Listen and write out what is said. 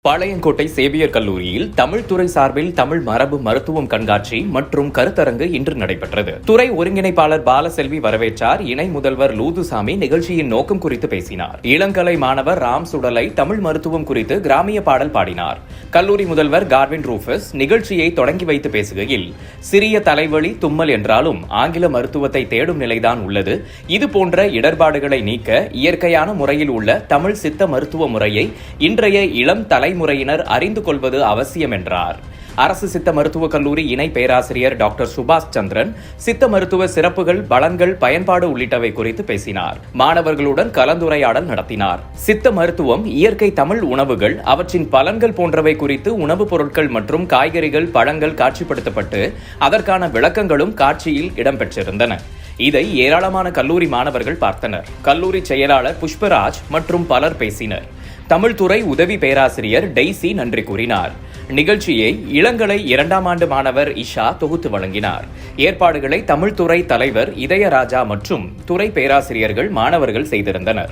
Palayamkottai Xavier கல்லூரியில் தமிழ் துறை சார்பில் தமிழ் மரபு மருத்துவம் கண்காட்சி மற்றும் கருத்தரங்கு இன்று நடைபெற்றது. துறை ஒருங்கிணைப்பாளர் பாலசெல்வி வரவேற்றார். இணை முதல்வர் லூதுசாமி நிகழ்ச்சியின் நோக்கம் குறித்து பேசினார். இளங்கலை மாணவர் ராம் சுடலை தமிழ் மருத்துவம் குறித்து கிராமிய பாடல் பாடினார். கல்லூரி முதல்வர் கார்வின் ரூஃபஸ் நிகழ்ச்சியை தொடங்கி வைத்து பேசுகையில், சிறிய தலைவலி தும்மல் என்றாலும் ஆங்கில மருத்துவத்தை தேடும் நிலைதான் உள்ளது. இதுபோன்ற இடர்பாடுகளை நீக்க இயற்கையான முறையில் உள்ள தமிழ் சித்த மருத்துவ முறையை இன்றைய இளம் தலைமுறையினர் அறிந்து கொள்வது அவசியம் என்றார். அரசு சித்த மருத்துவக் கல்லூரி இணை பேராசிரியர் டாக்டர் சுபாஷ் சந்திரன் சித்த மருத்துவ சிறப்புகள், பலன்கள், பயன்பாடு உள்ளிட்டவை குறித்து பேசினார். மாணவர்களுடன் கலந்துரையாடல் நடத்தினார். சித்த மருத்துவம், இயற்கை தமிழ் உணவுகள், அவற்றின் பலன்கள் போன்றவை குறித்து உணவுப் பொருட்கள் மற்றும் காய்கறிகள், பழங்கள் காட்சிப்படுத்தப்பட்டு அதற்கான விளக்கங்களும் காட்சியில் இடம்பெற்றிருந்தன. இதை ஏராளமான கல்லூரி மாணவர்கள் பார்த்தனர். கல்லூரி செயலாளர் புஷ்பராஜ் மற்றும் பலர் பேசினர். தமிழ்துறை உதவி பேராசிரியர் டெய்சி நன்றி கூறினார். நிகழ்ச்சியை இளங்கலை 2ஆம் ஆண்டு மாணவர் இஷா தொகுத்து வழங்கினார். ஏற்பாடுகளை தமிழ்துறை தலைவர் இதயராஜா மற்றும் துறை பேராசிரியர்கள், மாணவர்கள் செய்திருந்தனர்.